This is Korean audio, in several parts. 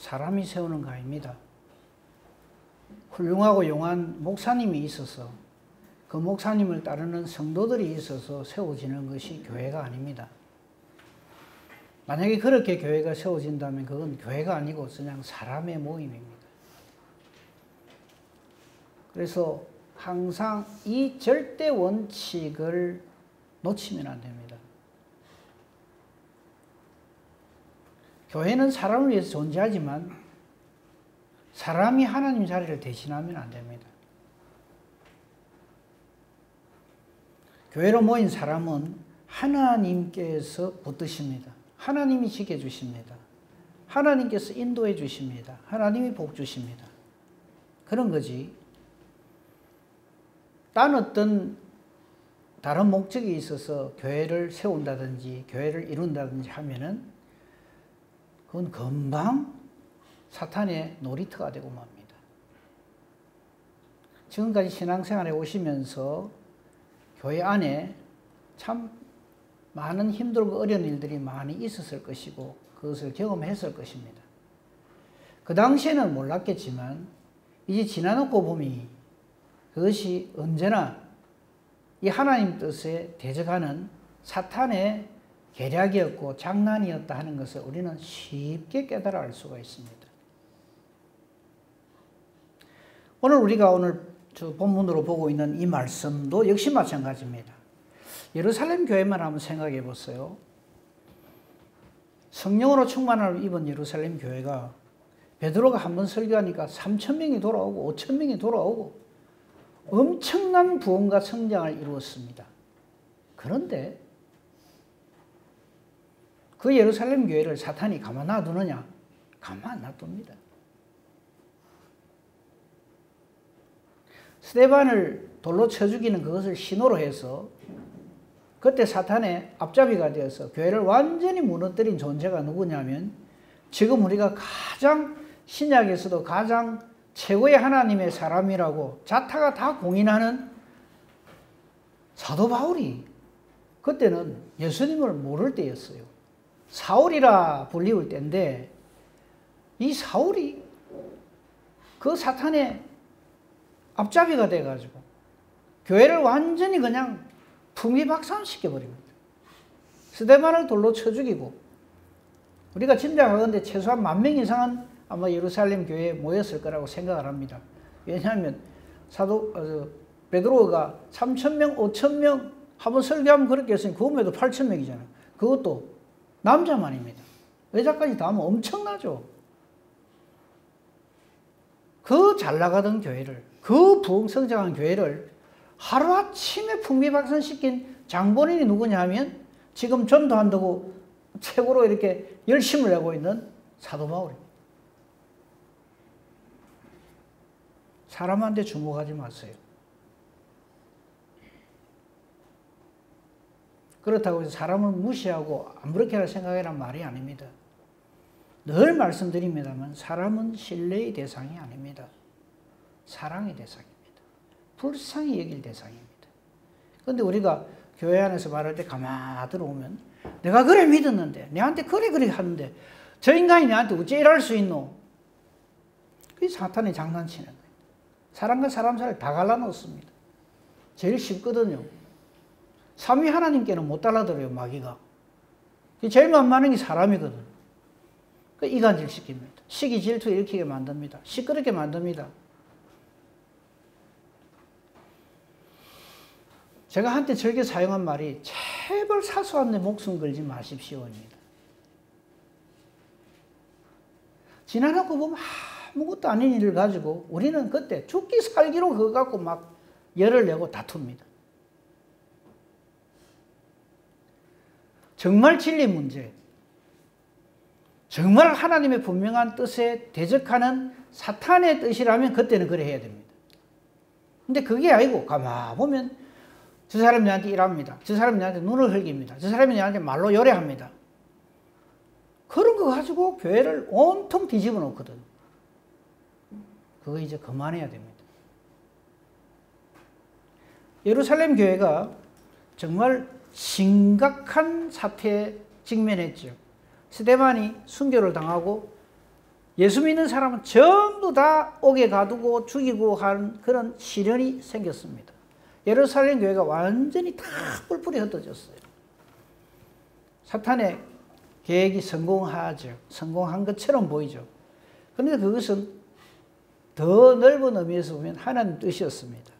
사람이 세우는 거 아닙니다. 훌륭하고 용한 목사님이 있어서 그 목사님을 따르는 성도들이 있어서 세워지는 것이 교회가 아닙니다. 만약에 그렇게 교회가 세워진다면 그건 교회가 아니고 그냥 사람의 모임입니다. 그래서 항상 이 절대 원칙을 놓치면 안 됩니다. 교회는 사람을 위해서 존재하지만 사람이 하나님 자리를 대신하면 안 됩니다. 교회로 모인 사람은 하나님께서 붙드십니다. 하나님이 지켜주십니다. 하나님께서 인도해 주십니다. 하나님이 복 주십니다. 그런 거지. 딴 어떤 다른 목적이 있어서 교회를 세운다든지 교회를 이룬다든지 하면은 그건 금방 사탄의 놀이터가 되고 맙니다. 지금까지 신앙생활에 오시면서 교회 안에 참 많은 힘들고 어려운 일들이 많이 있었을 것이고 그것을 경험했을 것입니다. 그 당시에는 몰랐겠지만 이제 지나놓고 보니 그것이 언제나 이 하나님 뜻에 대적하는 사탄의 계략이었고 장난이었다 하는 것을 우리는 쉽게 깨달아 알 수가 있습니다. 오늘 본문으로 보고 있는 이 말씀도 역시 마찬가지입니다. 예루살렘 교회만 한번 생각해 보세요. 성령으로 충만함을 입은 예루살렘 교회가 베드로가 한번 설교하니까 3,000명이 돌아오고 5,000명이 돌아오고 엄청난 부흥과 성장을 이루었습니다. 그런데 그 예루살렘 교회를 사탄이 가만 놔두느냐? 가만 안 놔둡니다. 스데반을 돌로 쳐 죽이는 그것을 신호로 해서 그때 사탄의 앞잡이가 되어서 교회를 완전히 무너뜨린 존재가 누구냐면 지금 우리가 가장 신약에서도 가장 최고의 하나님의 사람이라고 자타가 다 공인하는 사도 바울이 그때는 예수님을 모를 때였어요. 사울이라 불리울 때인데 이 사울이 그 사탄의 앞잡이가 돼가지고 교회를 완전히 그냥 풍비박산시켜버립니다. 스데반을 돌로 쳐 죽이고 우리가 짐작하건대 최소한 10,000명 이상은 아마 예루살렘 교회에 모였을 거라고 생각을 합니다. 왜냐하면 베드로가 3,000명, 5,000명 한번 설교하면 그렇게 했으니 그것만 해도 8,000명이잖아요. 그것도 남자만입니다. 여자까지 다 하면 엄청나죠. 그 잘 나가던 교회를, 그 부흥성장한 교회를 하루아침에 풍비박산시킨 장본인이 누구냐 하면 지금 전도한다고 최고로 이렇게 열심을 내고 있는 사도 바울입니다. 사람한테 주목하지 마세요. 그렇다고 해서 사람을 무시하고 아무렇게나 생각해란 말이 아닙니다. 늘 말씀드립니다만 사람은 신뢰의 대상이 아닙니다. 사랑의 대상입니다. 불쌍히 여길 대상입니다. 그런데 우리가 교회 안에서 말할 때 가만히 들어오면 내가 그래 믿었는데 내한테 그래 하는데 저 인간이 내한테 어째 이럴 수 있노? 그게 사탄이 장난치는 거예요. 사람과 사람 사이를 다 갈라놓습니다. 제일 쉽거든요. 삼위 하나님께는 못 달라들어요, 마귀가. 제일 만만한 게 사람이거든. 그 이간질 시킵니다. 시기 질투 일으키게 만듭니다. 시끄럽게 만듭니다. 제가 한때 즐겨 사용한 말이 제발 사소한 내 목숨 걸지 마십시오입니다. 지나놓고 보면 아무것도 아닌 일을 가지고 우리는 그때 죽기 살기로 그거 갖고 막 열을 내고 다툽니다. 정말 진리 문제, 정말 하나님의 분명한 뜻에 대적하는 사탄의 뜻이라면 그때는 그래 해야 됩니다. 근데 그게 아니고 가만 보면 저 사람이 나한테 일합니다. 저 사람이 나한테 눈을 흘깁니다. 저 사람이 나한테 말로 요래합니다. 그런 거 가지고 교회를 온통 뒤집어 놓거든. 그거 이제 그만해야 됩니다. 예루살렘 교회가 정말 심각한 사태에 직면했죠. 스데반이 순교를 당하고 예수 믿는 사람은 전부 다 옥에 가두고 죽이고 하는 그런 시련이 생겼습니다. 예루살렘 교회가 완전히 다 뿔뿔이 흩어졌어요. 사탄의 계획이 성공하죠. 성공한 것처럼 보이죠. 그런데 그것은 더 넓은 의미에서 보면 하나님 뜻이었습니다.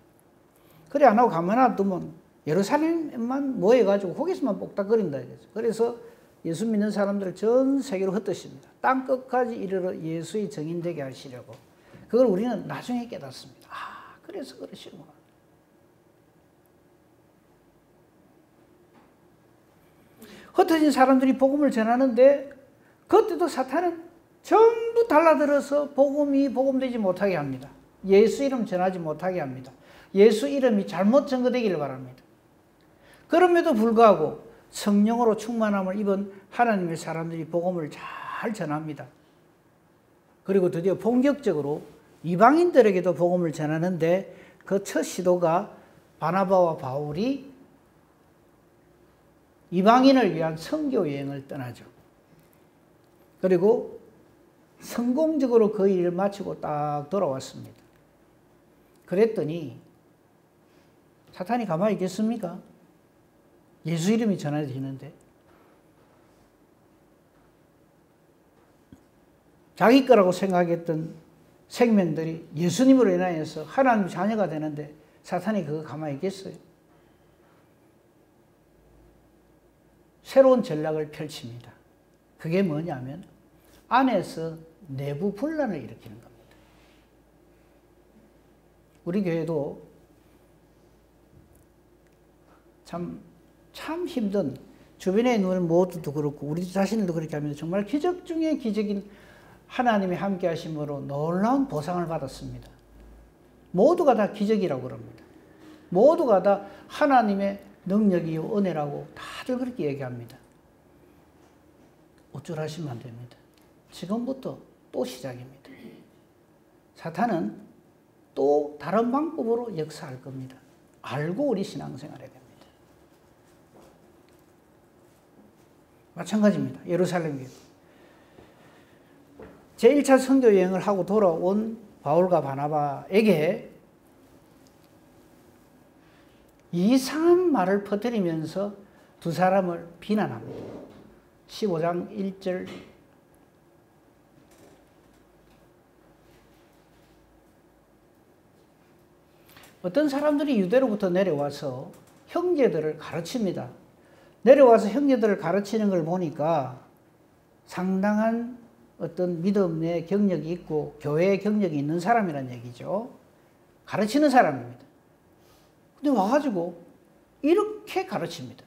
그래 안 하고 가만히 두면 예루살렘만 모여가지고 거기서만 뽁닥거린다 이거죠. 그래서 예수 믿는 사람들을 전 세계로 흩으십니다. 땅 끝까지 이르러 예수의 증인되게 하시려고. 그걸 우리는 나중에 깨닫습니다. 아, 그래서 그러시구나. 흩어진 사람들이 복음을 전하는데 그때도 사탄은 전부 달라들어서 복음이 복음되지 못하게 합니다. 예수 이름 전하지 못하게 합니다. 예수 이름이 잘못 전거되기를 바랍니다. 그럼에도 불구하고 성령으로 충만함을 입은 하나님의 사람들이 복음을 잘 전합니다. 그리고 드디어 본격적으로 이방인들에게도 복음을 전하는데 그 첫 시도가 바나바와 바울이 이방인을 위한 선교 여행을 떠나죠. 그리고 성공적으로 그 일을 마치고 딱 돌아왔습니다. 그랬더니 사탄이 가만히 있겠습니까? 예수 이름이 전해지는데 자기 거라고 생각했던 생명들이 예수님으로 인하여서 하나님 자녀가 되는데 사탄이 그거 가만히 있겠어요? 새로운 전략을 펼칩니다. 그게 뭐냐면 안에서 내부 분란을 일으키는 겁니다. 우리 교회도 참 힘든 주변에 있는 모두도 그렇고 우리 자신도 그렇게 하면서 정말 기적 중에 기적인 하나님이 함께 하심으로 놀라운 보상을 받았습니다. 모두가 다 기적이라고 그럽니다. 모두가 다 하나님의 능력이요 은혜라고 다들 그렇게 얘기합니다. 어쩌라시면 안 됩니다. 지금부터 또 시작입니다. 사탄은 또 다른 방법으로 역사할 겁니다. 알고 우리 신앙생활 해야 됩니다. 마찬가지입니다. 예루살렘 교회. 제1차 선교 여행을 하고 돌아온 바울과 바나바에게 이상한 말을 퍼뜨리면서 두 사람을 비난합니다. 15장 1절 어떤 사람들이 유대로부터 내려와서 형제들을 가르칩니다. 내려와서 형제들을 가르치는 걸 보니까 상당한 어떤 믿음의 경력이 있고 교회의 경력이 있는 사람이란 얘기죠. 가르치는 사람입니다. 근데 와가지고 이렇게 가르칩니다.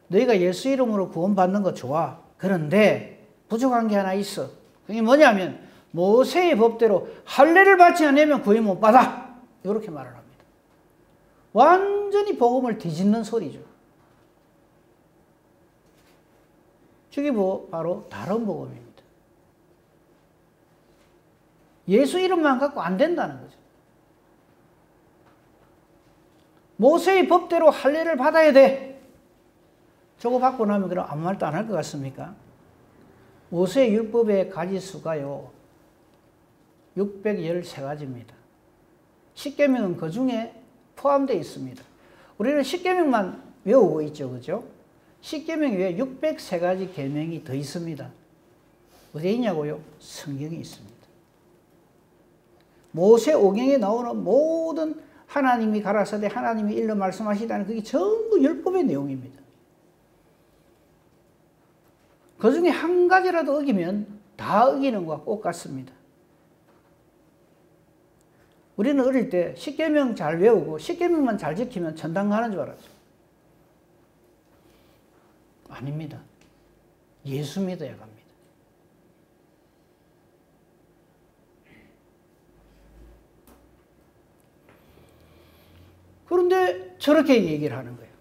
너희가 예수 이름으로 구원받는 거 좋아. 그런데 부족한 게 하나 있어. 그게 뭐냐면 모세의 법대로 할례를 받지 않으면 구원 못 받아. 이렇게 말을 합니다. 완전히 복음을 뒤집는 소리죠. 저게 바로 다른 복음입니다. 예수 이름만 갖고 안 된다는 거죠. 모세의 법대로 할례를 받아야 돼. 저거 받고 나면 그럼 아무 말도 안 할 것 같습니까? 모세의 율법의 가지수가요 613가지입니다. 십계명은 그 중에 포함되어 있습니다. 우리는 십계명만 외우고 있죠, 그죠? 십계명 외에 603가지 계명이 더 있습니다. 어디에 있냐고요? 성경에 있습니다. 모세 오경에 나오는 모든 하나님이 가라사대 하나님이 일러 말씀하시다는 그게 전부 율법의 내용입니다. 그 중에 한 가지라도 어기면 다 어기는 것과 똑같습니다. 우리는 어릴 때 십계명 잘 외우고 십계명만 잘 지키면 천당 가는 줄 알았죠. 아닙니다. 예수 믿어야 갑니다. 그런데 저렇게 얘기를 하는 거예요.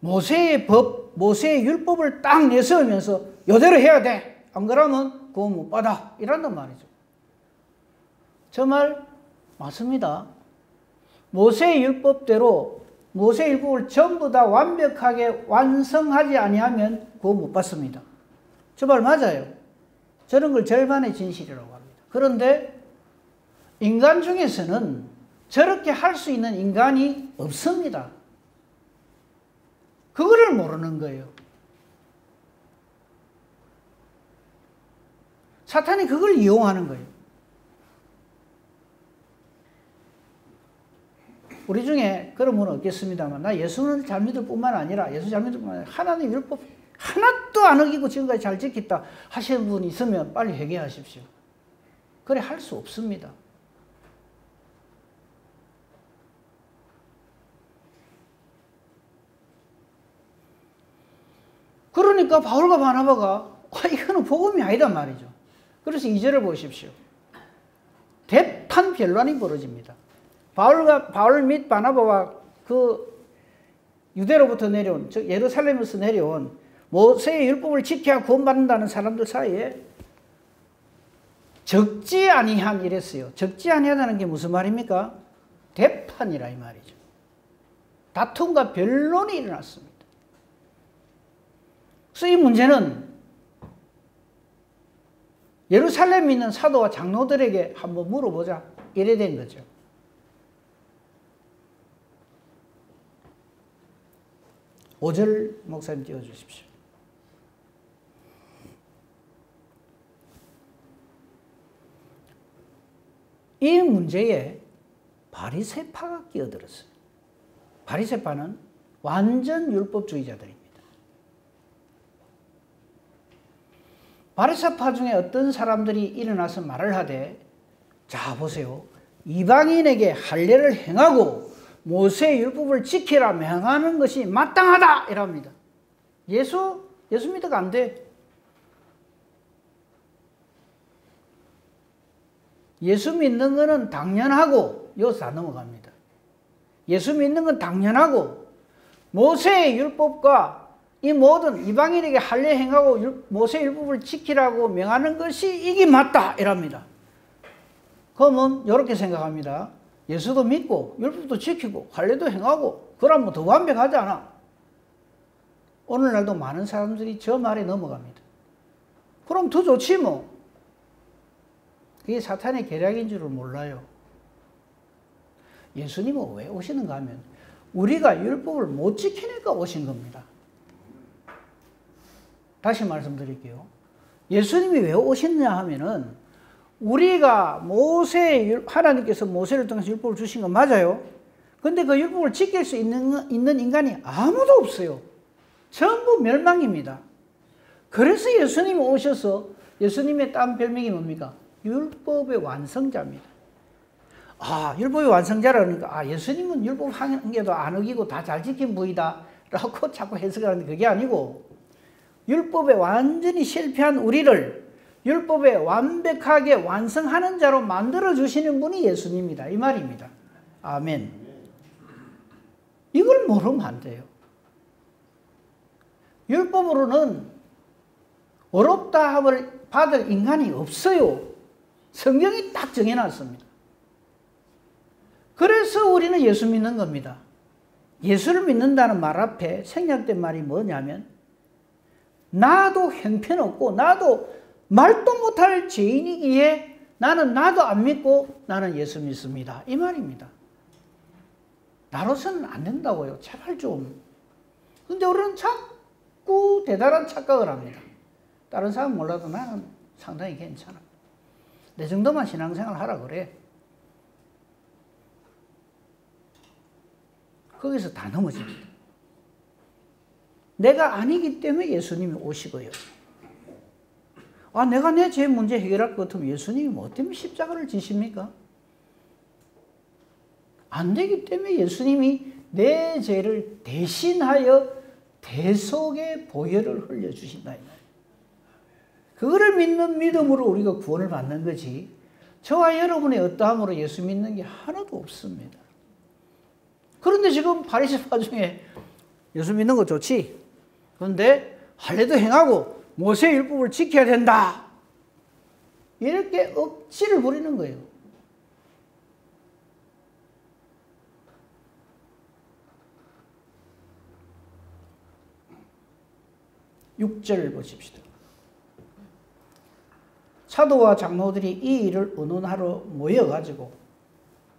모세의 법, 모세의 율법을 딱 내세우면서 이대로 해야 돼. 안 그러면 구원 못 받아. 이란단 말이죠. 저 말 맞습니다. 모세의 율법대로 모세의 율법을 전부 다 완벽하게 완성하지 아니하면 구원 못 받습니다. 저 말 맞아요. 저는 그걸 절반의 진실이라고 합니다. 그런데 인간 중에서는 저렇게 할 수 있는 인간이 없습니다. 그거를 모르는 거예요. 사탄이 그걸 이용하는 거예요. 우리 중에 그런 분은 없겠습니다만, 나 예수는 잘 믿을 뿐만 아니라, 예수 잘 믿을 뿐만 아니라 하나님 율법 하나도 안 어기고 지금까지 잘 지켰다 하시는 분이 있으면 빨리 회개하십시오. 그래 할 수 없습니다. 그러니까 바울과 바나바가 이거는 복음이 아니단 말이죠. 그래서 2절을 보십시오. 대판 변란이 벌어집니다. 바울 및 바나바와 그 유대로부터 내려온, 즉 예루살렘에서 내려온 모세의 율법을 지켜야 구원받는다는 사람들 사이에 적지 아니한 이랬어요. 적지 아니하다는 게 무슨 말입니까? 대판이라 이 말이죠. 다툼과 변론이 일어났습니다. 그래서 이 문제는 예루살렘에 있는 사도와 장로들에게 한번 물어보자 이래 된 거죠. (5절) 목사님 띄워주십시오. 이 문제에 바리새파가 끼어들었어요. 바리새파는 완전 율법주의자들입니다. 바리새파 중에 어떤 사람들이 일어나서 말을 하되, 자 보세요, 이방인에게 할례를 행하고 모세의 율법을 지키라 명하는 것이 마땅하다 이랍니다. 예수 믿어가 안 돼. 예수 믿는 것은 당연하고, 여기서 다 넘어갑니다. 예수 믿는 건 당연하고, 모세의 율법과 이 모든 이방인에게 할례 행하고 모세의 율법을 지키라고 명하는 것이 이게 맞다 이랍니다. 그러면 이렇게 생각합니다. 예수도 믿고 율법도 지키고 할례도 행하고 그러면 더 완벽하지 않아? 오늘날도 많은 사람들이 저 말에 넘어갑니다. 그럼 더 좋지 뭐. 그게 사탄의 계략인 줄을 몰라요. 예수님은 왜 오시는가 하면 우리가 율법을 못 지키니까 오신 겁니다. 다시 말씀드릴게요. 예수님이 왜 오셨냐 하면은 우리가 하나님께서 모세를 통해서 율법을 주신 건 맞아요. 근데 그 율법을 지킬 수 있는 인간이 아무도 없어요. 전부 멸망입니다. 그래서 예수님이 오셔서 예수님의 딴 별명이 뭡니까? 율법의 완성자입니다. 아, 율법의 완성자라 그러니까 예수님은 율법 한 개도 안 어기고 다 잘 지킨 분이다 라고 자꾸 해석을 하는데 그게 아니고 율법에 완전히 실패한 우리를 율법에 완벽하게 완성하는 자로 만들어주시는 분이 예수님이다 이 말입니다. 아멘. 이걸 모르면 안 돼요. 율법으로는 어렵다함을 받을 인간이 없어요. 성경이 딱 정해놨습니다. 그래서 우리는 예수 믿는 겁니다. 예수를 믿는다는 말 앞에 생략된 말이 뭐냐면 나도 형편없고 나도 말도 못할 죄인이기에 나도 안 믿고 나는 예수 믿습니다. 이 말입니다. 나로서는 안 된다고요. 제발 좀. 근데 우리는 자꾸 대단한 착각을 합니다. 다른 사람 몰라도 나는 상당히 괜찮아. 내 정도만 신앙생활 하라 그래. 거기서 다 넘어집니다. 내가 아니기 때문에 예수님이 오시고요. 내가 내 죄 문제 해결할 것 같으면 예수님이 뭐 때문에 십자가를 지십니까? 안 되기 때문에 예수님이 내 죄를 대신하여 대속의 보혈을 흘려주신다. 그거를 믿는 믿음으로 우리가 구원을 받는 거지 저와 여러분의 어떠함으로 예수 믿는 게 하나도 없습니다. 그런데 지금 바리새파 중에 예수 믿는 거 좋지. 그런데 할례도 행하고 모세의 율법을 지켜야 된다. 이렇게 억지를 부리는 거예요. (6절) 보십시다. 사도와 장로들이 이 일을 의논하러 모여가지고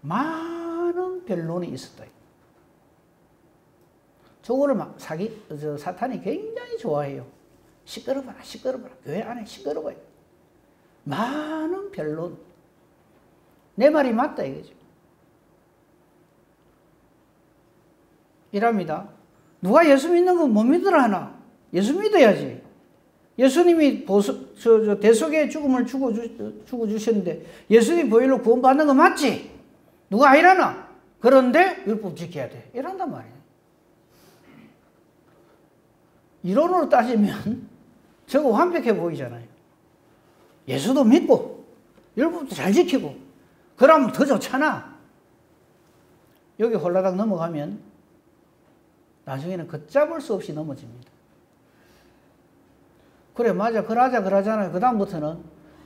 많은 변론이 있었다. 저거를 막 사탄이 굉장히 좋아해요. 시끄러워라, 시끄러워라. 교회 안에 시끄러워요. 많은 변론. 내 말이 맞다 이거죠. 이랍니다. 누가 예수 믿는 거 못 믿으라 하나? 예수 믿어야지. 예수님이 대속의 죽음을 죽어주셨는데 예수님이 보혈로 구원받는 거 맞지? 누가 아니라나? 그런데 율법 지켜야 돼. 이란단 말이에요. 이론으로 따지면 저거 완벽해 보이잖아요. 예수도 믿고 율법도 잘 지키고 그러면 더 좋잖아. 여기 홀라당 넘어가면 나중에는 걷잡을 수 없이 넘어집니다. 그래 맞아 그러잖아요. 그 다음부터는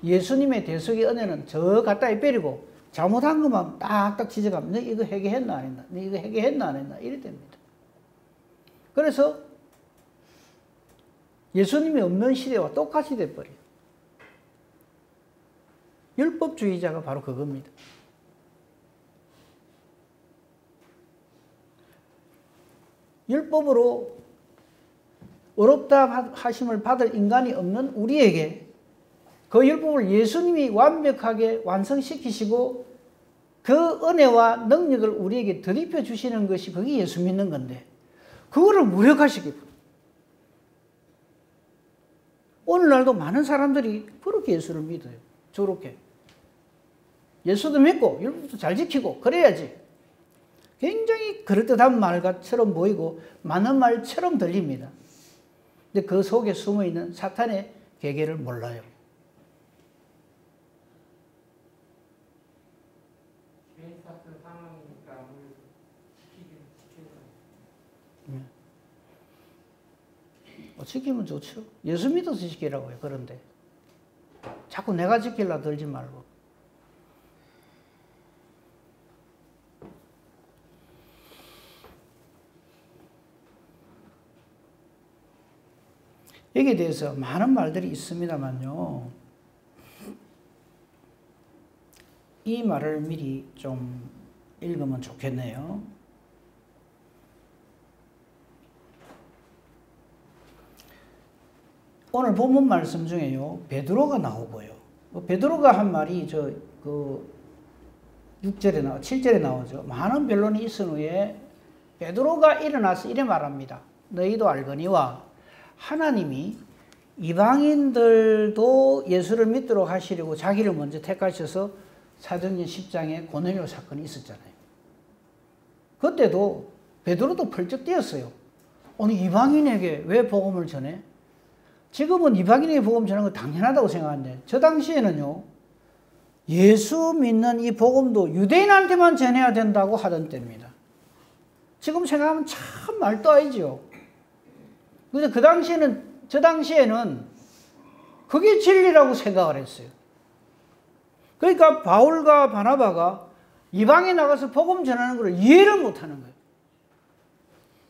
예수님의 대속의 은혜는 저 갖다 빼리고 잘못한 것만 딱딱 지적하면 너 이거 회개했나 안 했나? 너 이거 회개했나 안 했나? 이래 됩니다. 그래서 예수님이 없는 시대와 똑같이 돼버려요. 율법주의자가 바로 그겁니다. 율법으로 어렵다 하심을 받을 인간이 없는 우리에게 그 율법을 예수님이 완벽하게 완성시키시고 그 은혜와 능력을 우리에게 덧입혀 주시는 것이 그게 예수 믿는 건데 그거를 무력화시키고 오늘날도 많은 사람들이 그렇게 예수를 믿어요. 저렇게. 예수도 믿고 율법도 잘 지키고 그래야지. 굉장히 그럴듯한 말처럼 보이고 많은 말처럼 들립니다. 근데 그 속에 숨어있는 사탄의 계계를 몰라요. 지키면 좋죠. 예수 믿어서 지키라고요. 그런데 자꾸 내가 지키려 들지 말고. 여기에 대해서 많은 말들이 있습니다만요. 이 말을 미리 좀 읽으면 좋겠네요. 오늘 본문 말씀 중에요. 베드로가 나오고요. 베드로가 한 말이 7절에 나오죠. 많은 변론이 있은 후에 베드로가 일어나서 이래 말합니다. 너희도 알거니와 하나님이 이방인들도 예수를 믿도록 하시려고 자기를 먼저 택하셔서 사도행전 10장에 고넬료 사건이 있었잖아요. 그때도 베드로도 펄쩍 뛰었어요. 아니 이방인에게 왜 복음을 전해? 지금은 이방인에게 복음 전하는 거 당연하다고 생각하는데 저 당시에는요. 예수 믿는 이 복음도 유대인한테만 전해야 된다고 하던 때입니다. 지금 생각하면 참 말도 아니죠. 그래서 저 당시에는 그게 진리라고 생각을 했어요. 그러니까 바울과 바나바가 이방에 나가서 복음 전하는 걸 이해를 못하는 거예요.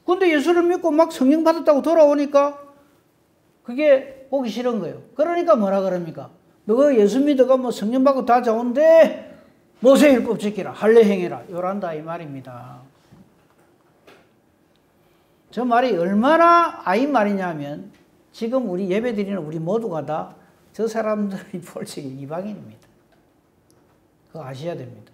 그런데 예수를 믿고 막 성령 받았다고 돌아오니까 그게 보기 싫은 거예요. 그러니까 뭐라 그럽니까? 너가 예수 믿어가 뭐 성령 받고 다 좋은데 모세율법 지키라, 할례 행해라, 요란다 이 말입니다. 저 말이 얼마나 아인 말이냐면 지금 우리 예배드리는 우리 모두가 다 저 사람들이 볼 적에 이방인입니다. 그거 아셔야 됩니다.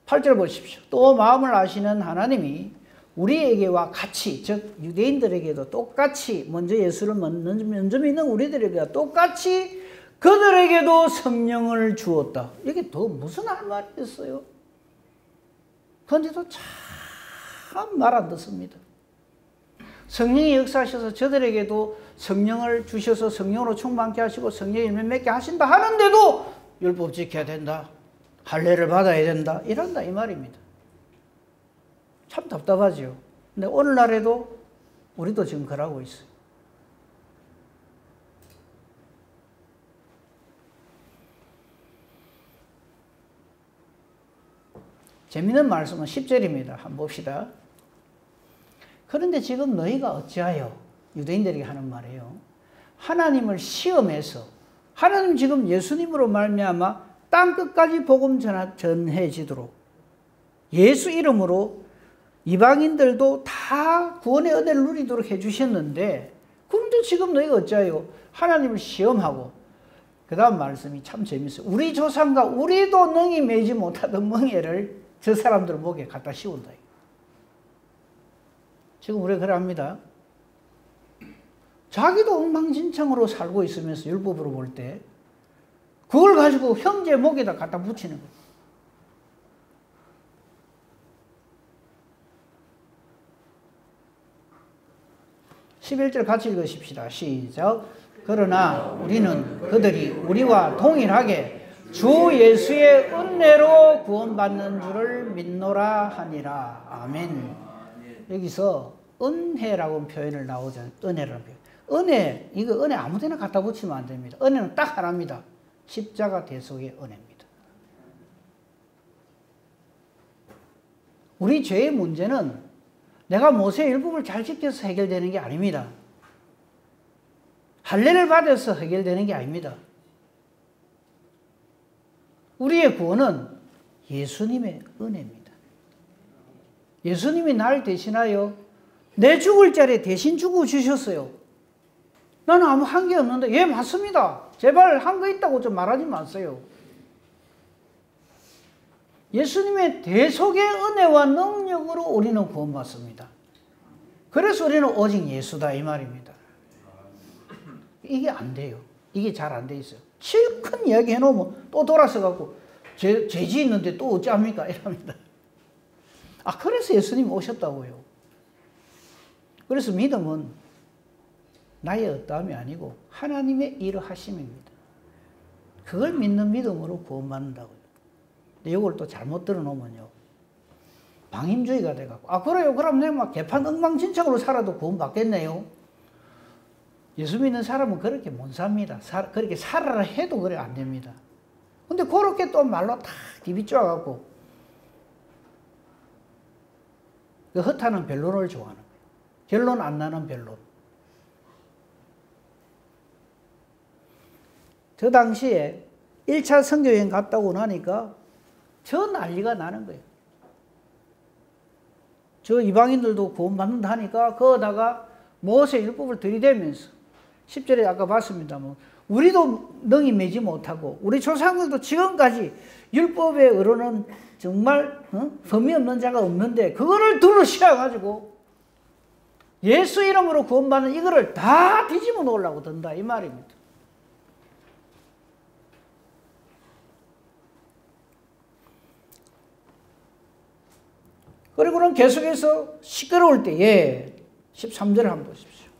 8절 보십시오. 또 마음을 아시는 하나님이 우리에게와 같이, 즉 유대인들에게도 똑같이 먼저 예수를 먼저 믿는 우리들에게 똑같이 그들에게도 성령을 주었다. 이게 더 무슨 할 말이 있어요? 그런데도 참 말 안 듣습니다. 성령이 역사하셔서 저들에게도 성령을 주셔서 성령으로 충만케 하시고 성령의 열매 맺게 하신다 하는데도 율법 지켜야 된다. 할례를 받아야 된다. 이런다 이 말입니다. 참 답답하죠. 근데 오늘날에도 우리도 지금 그러고 있어요. 재미있는 말씀은 10절입니다. 한번 봅시다. 그런데 지금 너희가 어찌하여, 유대인들에게 하는 말이에요. 하나님을 시험해서, 하나님 지금 예수님으로 말미암아 땅끝까지 복음 전해지도록 예수 이름으로 이방인들도 다 구원의 은혜를 누리도록 해주셨는데, 그런데 지금 너희가 어찌하여 하나님을 시험하고, 그 다음 말씀이 참 재밌어요. 우리 조상과 우리도 능히 매지 못하던 멍에를 저 사람들 목에 갖다 씌운다. 지금 우리가 그래 합니다. 자기도 엉망진창으로 살고 있으면서 율법으로 볼 때 그걸 가지고 형제 목에다 갖다 붙이는 거예요. (11절) 같이 읽으십시다. 시작. 그러나 우리는 그들이 우리와 동일하게 주 예수의 은혜로 구원받는 줄을 믿노라 하니라. 아멘. 여기서 은혜라고 표현을 나오죠. 은혜라는 표현. 은혜, 이거 은혜 아무데나 갖다 붙이면 안 됩니다. 은혜는 딱 하나입니다. 십자가 대속의 은혜입니다. 우리 죄의 문제는 내가 모세의 율법을 잘 지켜서 해결되는 게 아닙니다. 할례를 받아서 해결되는 게 아닙니다. 우리의 구원은 예수님의 은혜입니다. 예수님이 날 대신하여 내 죽을 자리에 대신 죽어주셨어요. 나는 아무 한 게 없는데, 예, 맞습니다. 제발 한 거 있다고 좀 말하지 마세요. 예수님의 대속의 은혜와 능력으로 우리는 구원받습니다. 그래서 우리는 오직 예수다 이 말입니다. 이게 안 돼요. 이게 잘 안 돼 있어요. 실컷 이야기 해놓으면 또 돌아서 갖고 죄지 있는데 또 어찌합니까? 이랍니다. 아, 그래서 예수님 오셨다고요. 그래서 믿음은 나의 어떠함이 아니고 하나님의 일하심입니다. 그걸 믿는 믿음으로 구원받는다고요. 근데 이걸 또 잘못 들어놓으면요, 방임주의가 돼갖고, 아, 그래요? 그럼 내가 막 개판 엉망진창으로 살아도 구원받겠네요? 예수 믿는 사람은 그렇게 못 삽니다. 그렇게 살아라 해도 그래 안 됩니다. 근데 그렇게 또 말로 탁 디비쪼아갖고 그 허탄은 변론을 좋아하는 거예요. 결론 안 나는 변론. 저 당시에 1차 선교여행 갔다 오고 나니까 저 난리가 나는 거예요. 저 이방인들도 구원받는다 하니까 거기다가 모세 율법을 들이대면서 10절에 아까 봤습니다만 우리도 능히 매지 못하고 우리 조상들도 지금까지 율법의 의로는 정말 범위 없는 자가 없는데 그거를 들으셔가지고 예수 이름으로 구원받는 이거를 다 뒤집어 놓으려고 든다 이 말입니다. 그리고는 계속해서 시끄러울 때에 13절을 한번 보십시오.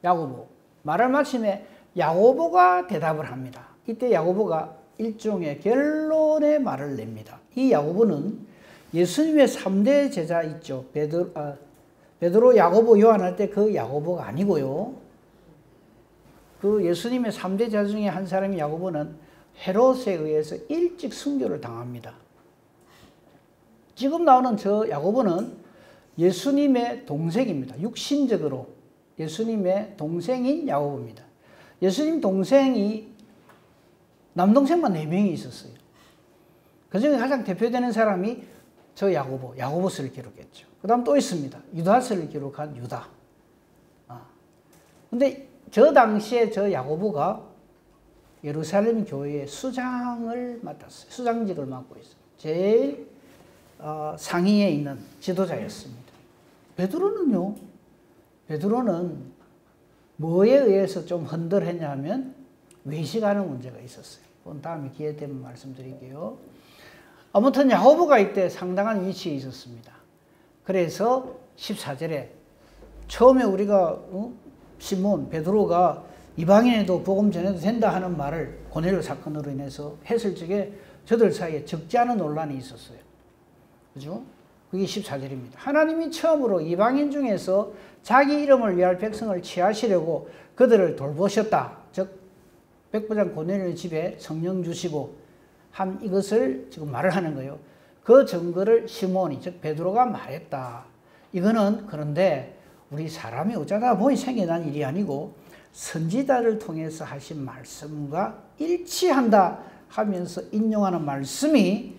야고보. 말할 마침에 야고보가 대답을 합니다. 이때 야고보가 일종의 결론의 말을 냅니다. 이 야고보는 예수님의 3대 제자 있죠. 베드로, 야고보, 요한 할 때 그 야고보가 아니고요. 그 예수님의 3대 제자 중에 한 사람이 야고보는 헤롯에 의해서 일찍 순교를 당합니다. 지금 나오는 저 야고보는 예수님의 동생입니다. 육신적으로 예수님의 동생인 야고보입니다. 예수님 동생이 남동생만 4명이 있었어요. 그 중에 가장 대표되는 사람이 저 야고보, 야고보서를 기록했죠. 그 다음 또 있습니다. 유다서를 기록한 유다. 근데 저 당시에 저 야고보가 예루살렘 교회의 수장을 맡았어요. 수장직을 맡고 있어요. 제일 상위에 있는 지도자였습니다. 베드로는요, 베드로는 뭐에 의해서 좀 흔들했냐 하면 외식하는 문제가 있었어요. 그건 다음에 기회 되면 말씀드릴게요. 아무튼 야고보가 이때 상당한 위치에 있었습니다. 그래서 14절에 처음에 우리가 시몬, 베드로가 이방인에도 복음 전해도 된다 하는 말을 고넬료 사건으로 인해서 했을 적에 저들 사이에 적지 않은 논란이 있었어요. 그죠? 그게 14절입니다. 하나님이 처음으로 이방인 중에서 자기 이름을 위할 백성을 취하시려고 그들을 돌보셨다. 즉 백부장 고넬료 집에 성령 주시고 한 이것을 지금 말을 하는 거예요. 그 증거를 시몬이 즉 베드로가 말했다. 이거는 그런데 우리 사람이 어쩌다 보니 생겨난 일이 아니고 선지자를 통해서 하신 말씀과 일치한다 하면서 인용하는 말씀이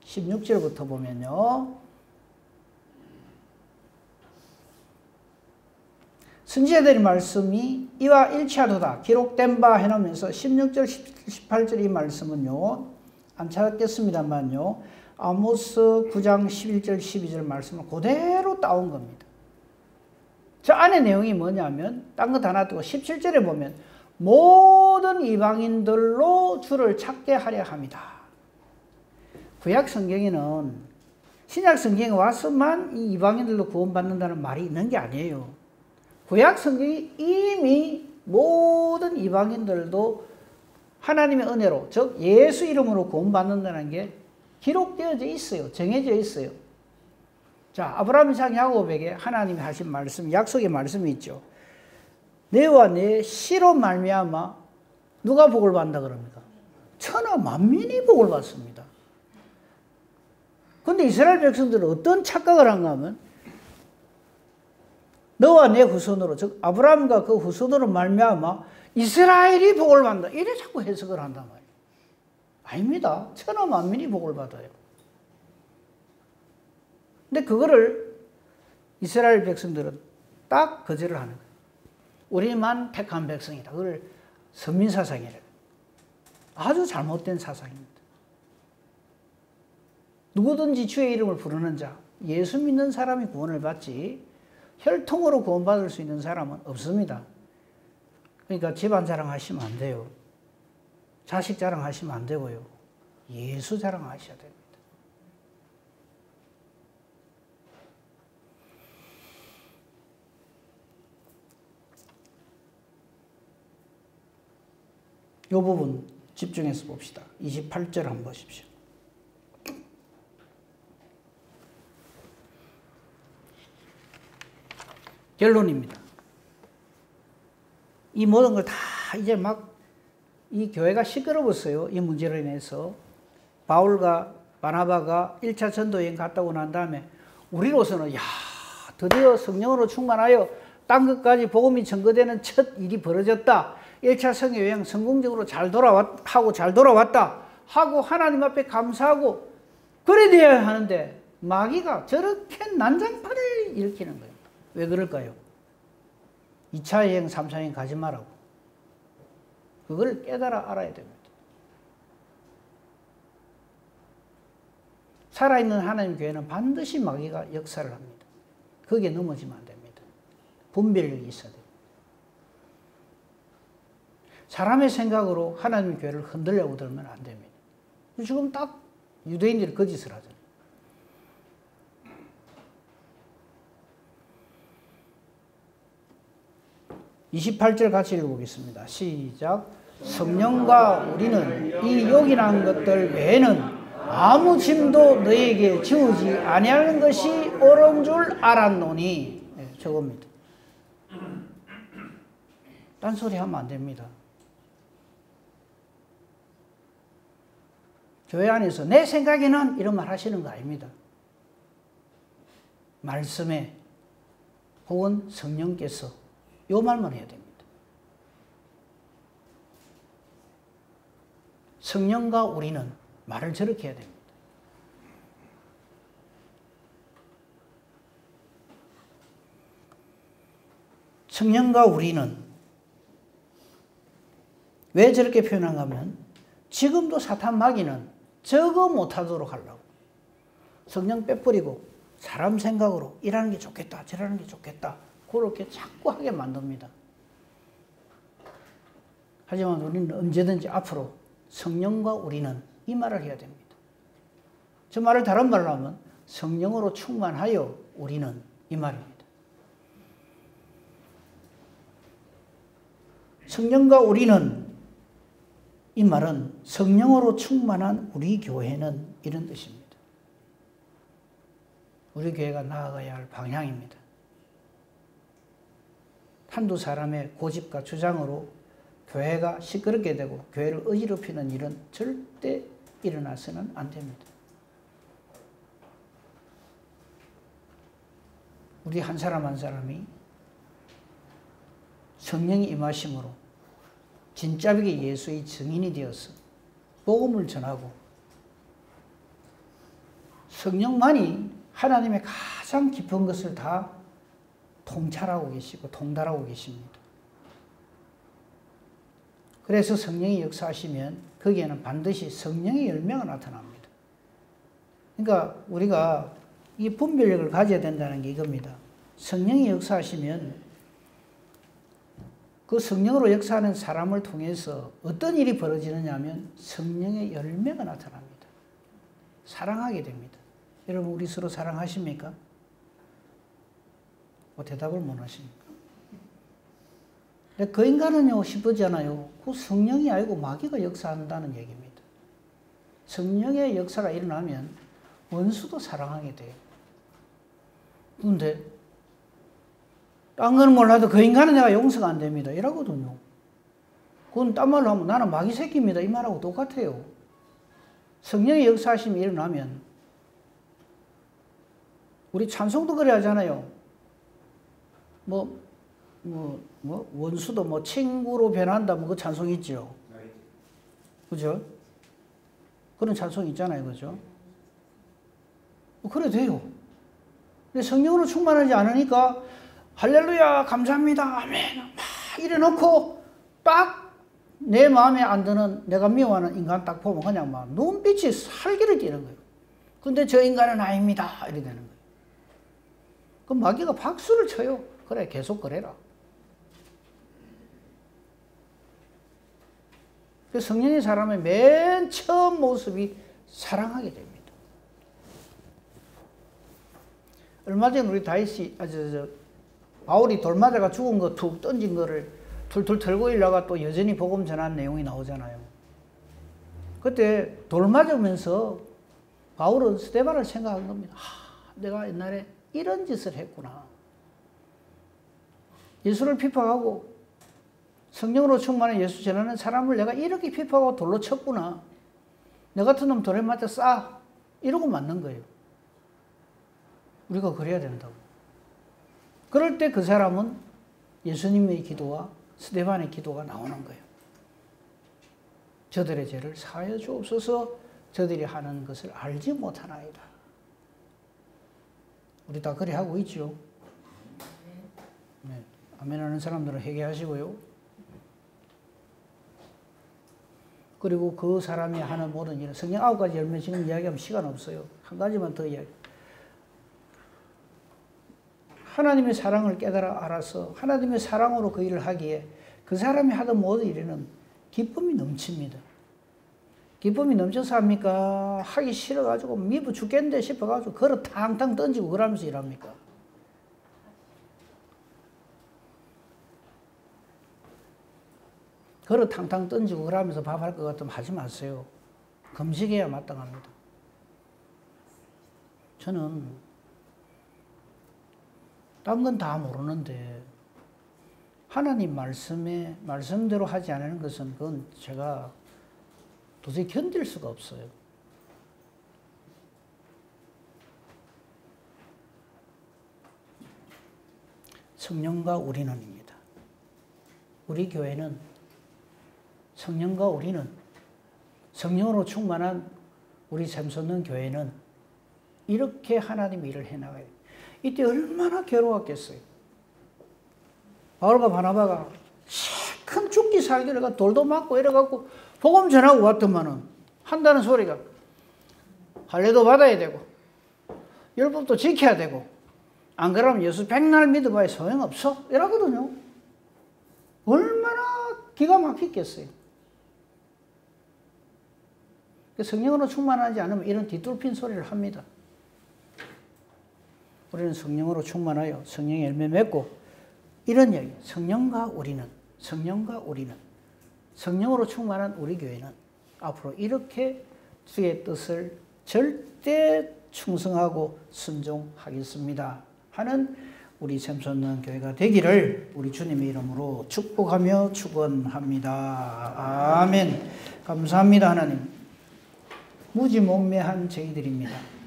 16절부터 보면요. 선지자들의 말씀이 이와 일치하도다 기록된 바 해놓으면서 16절, 18절 이 말씀은요. 안 찾았겠습니다만요. 아모스 9장 11절, 12절 말씀을 그대로 따온 겁니다. 저 안에 내용이 뭐냐면 딴 거 다 놔두고 17절에 보면 모든 이방인들로 주를 찾게 하려 합니다. 구약 성경에는 신약 성경에 와서만 이 이방인들로 구원받는다는 말이 있는 게 아니에요. 구약 성경이 이미 모든 이방인들도 하나님의 은혜로 즉 예수 이름으로 구원받는다는 게 기록되어져 있어요. 정해져 있어요. 자, 아브라함, 이삭, 야곱에게 하나님이 하신 말씀, 약속의 말씀이 있죠. 내와 내 씨로 말미암아 누가 복을 받는다 그럽니까? 천하 만민이 복을 받습니다. 그런데 이스라엘 백성들은 어떤 착각을 한가 하면 너와 내 후손으로, 즉 아브라함과 그 후손으로 말미암아 이스라엘이 복을 받는다. 이래 자꾸 해석을 한단 말이에요. 아닙니다. 천하 만민이 복을 받아요. 근데 그거를 이스라엘 백성들은 딱 거절을 하는 거예요. 우리만 택한 백성이다. 그걸 선민사상이래요. 아주 잘못된 사상입니다. 누구든지 주의 이름을 부르는 자, 예수 믿는 사람이 구원을 받지 혈통으로 구원받을 수 있는 사람은 없습니다. 그러니까 집안 자랑하시면 안 돼요. 자식 자랑하시면 안 되고요. 예수 자랑하셔야 됩니다. 이 부분 집중해서 봅시다. 28절 한번 보십시오. 결론입니다. 이 모든 걸 다 이제 막 이 교회가 시끄러웠어요. 이 문제로 인해서. 바울과 바나바가 1차 전도여행 갔다 오고 난 다음에 우리로서는 야 드디어 성령으로 충만하여 땅 끝까지 복음이 전거되는 첫 일이 벌어졌다. 1차 성교여행 성공적으로 잘 돌아왔다 하고 하나님 앞에 감사하고 그래 돼야 하는데 마귀가 저렇게 난장판을 일으키는 거예요. 왜 그럴까요? 2차 여행, 3차 여행 가지 말라고. 그걸 깨달아 알아야 됩니다. 살아있는 하나님 교회는 반드시 마귀가 역사를 합니다. 거기에 넘어지면 안 됩니다. 분별력이 있어야 돼요. 사람의 생각으로 하나님의 교회를 흔들려고 들면 안 됩니다. 지금 딱 유대인들이 거짓을 하잖아요. (28절) 같이 읽어보겠습니다. 시작. 성령과 우리는 이 요긴한 것들 외에는 아무 짐도 너에게 지우지 아니하는 것이 옳은 줄 알았노니. 네, 저겁니다. 딴소리 하면 안 됩니다. 교회 안에서 내 생각에는 이런 말 하시는 거 아닙니다. 말씀에 혹은 성령께서 요 말만 해야 됩니다. 성령과 우리는 말을 저렇게 해야 됩니다. 성령과 우리는 왜 저렇게 표현한가 하면 지금도 사탄 마귀는 저거 못하도록 하려고 성령 빼버리고 사람 생각으로 이라는 게 좋겠다 저라는 게 좋겠다 그렇게 자꾸 하게 만듭니다. 하지만 우리는 언제든지 앞으로 성령과 우리는 이 말을 해야 됩니다. 저 말을 다른 말로 하면 성령으로 충만하여 우리는 이 말입니다. 성령과 우리는 이 말은 성령으로 충만한 우리 교회는 이런 뜻입니다. 우리 교회가 나아가야 할 방향입니다. 한두 사람의 고집과 주장으로 교회가 시끄럽게 되고 교회를 어지럽히는 일은 절대 일어나서는 안 됩니다. 우리 한 사람 한 사람이 성령이 임하심으로 진짜하게 예수의 증인이 되어서 복음을 전하고 성령만이 하나님의 가장 깊은 것을 다 통찰하고 계시고 통달하고 계십니다. 그래서 성령이 역사하시면 거기에는 반드시 성령의 열매가 나타납니다. 그러니까 우리가 이 분별력을 가져야 된다는 게 이겁니다. 성령이 역사하시면 그 성령으로 역사하는 사람을 통해서 어떤 일이 벌어지느냐 하면 성령의 열매가 나타납니다. 사랑하게 됩니다. 여러분 우리 서로 사랑하십니까? 대답을 못 하십니까? 근데 그 인간은요 싶어지잖아요. 그 성령이 아니고 마귀가 역사한다는 얘기입니다. 성령의 역사가 일어나면 원수도 사랑하게 돼요. 그런데 딴 건 몰라도 그 인간은 내가 용서가 안 됩니다. 이러거든요. 그건 딴 말로 하면 나는 마귀 새끼입니다. 이 말하고 똑같아요. 성령의 역사하심이 일어나면 우리 찬송도 그래 하잖아요. 원수도 친구로 변한다 그 찬송 있죠. 그죠? 그런 찬송 있잖아요. 그죠? 그래 돼요. 근데 성령으로 충만하지 않으니까 할렐루야 감사합니다 아멘 막 이래놓고 딱 내 마음에 안 드는 내가 미워하는 인간 딱 보면 그냥 막 눈빛이 살기를 띠는 거예요. 근데 저 인간은 아닙니다 이렇게 되는 거예요. 그럼 마귀가 박수를 쳐요. 그래 계속 그래라. 성령의 사람의 맨 처음 모습이 사랑하게 됩니다. 얼마 전에 우리 다윗이 바울이 돌 맞아가 죽은 거 툭 던진 거를 툴툴 털고 일러가 또 여전히 복음 전한 내용이 나오잖아요. 그때 돌 맞으면서 바울은 스데반을 생각한 겁니다. 내가 옛날에 이런 짓을 했구나. 예수를 비판하고 성령으로 충만한 예수 전하는 사람을 내가 이렇게 비판하고 돌로 쳤구나. 내 같은 놈 돌에 맞아 싸. 이러고 맞는 거예요. 우리가 그래야 된다고. 그럴 때 그 사람은 예수님의 기도와 스데반의 기도가 나오는 거예요. 저들의 죄를 사하여 주옵소서. 저들이 하는 것을 알지 못하나이다. 우리 다 그래 하고 있죠. 네. 아멘 하는 사람들은 회개하시고요. 그리고 그 사람이 하는 모든 일은 성령 9가지 열매 지금 이야기하면 시간 없어요. 한 가지만 더 이야기. 하나님의 사랑을 깨달아 알아서 하나님의 사랑으로 그 일을 하기에 그 사람이 하던 모든 일에는 기쁨이 넘칩니다. 기쁨이 넘쳐서 합니까? 하기 싫어가지고 미부 죽겠는데 싶어가지고 걸어 탕탕 던지고 그러면서 일합니까? 걸어 탕탕 던지고 그러면서 밥할 것 같으면 하지 마세요. 금식해야 마땅합니다. 저는 딴 건 다 모르는데 하나님 말씀대로 하지 않는 것은 그건 제가 도저히 견딜 수가 없어요. 성령과 우리는입니다. 우리 교회는 성령과 우리는 성령으로 충만한 우리 샘솟는 교회는 이렇게 하나님 일을 해나가요. 이때 얼마나 괴로웠겠어요. 바울과 바나바가 큰 죽기 살기를 돌도 맞고 이래갖고 복음 전하고 왔더만은 한다는 소리가 할례도 받아야 되고 율법도 지켜야 되고 안 그러면 예수 백날 믿어봐야 소용없어 이러거든요. 얼마나 기가 막히겠어요. 성령으로 충만하지 않으면 이런 뒤뚫린 소리를 합니다. 우리는 성령으로 충만하여 성령의 열매 맺고 이런 얘기, 성령과 우리는 성령으로 충만한 우리 교회는 앞으로 이렇게 주의 뜻을 절대 충성하고 순종하겠습니다 하는 우리 샘솟는 교회가 되기를 우리 주님의 이름으로 축복하며 축원합니다. 아멘. 감사합니다 하나님. 무지몽매한 저희들입니다.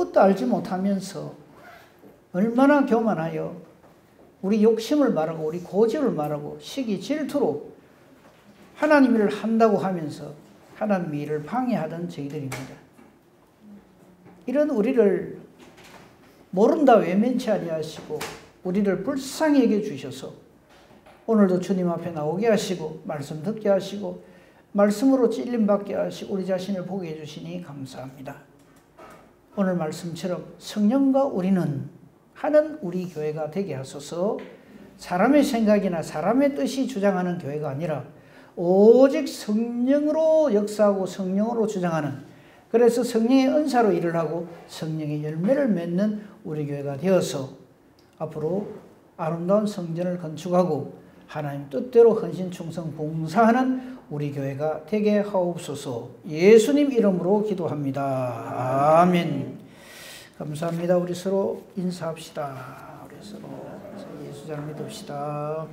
아무것도 알지 못하면서 얼마나 교만하여 우리 욕심을 말하고 우리 고집을 말하고 시기 질투로 하나님 일을 한다고 하면서 하나님 일을 방해하던 저희들입니다. 이런 우리를 모른다 외면치 아니하시고 우리를 불쌍히 여겨 주셔서 오늘도 주님 앞에 나오게 하시고 말씀 듣게 하시고 말씀으로 찔림받게 하시고 우리 자신을 보게 해주시니 감사합니다. 오늘 말씀처럼 성령과 우리는 하는 우리 교회가 되게 하소서. 사람의 생각이나 사람의 뜻이 주장하는 교회가 아니라 오직 성령으로 역사하고 성령으로 주장하는, 그래서 성령의 은사로 일을 하고 성령의 열매를 맺는 우리 교회가 되어서 앞으로 아름다운 성전을 건축하고 하나님 뜻대로 헌신 충성 봉사하는 우리 교회가 되게 하옵소서. 예수님 이름으로 기도합니다. 아멘. 감사합니다. 우리 서로 인사합시다. 우리 서로 예수 잘 믿읍시다.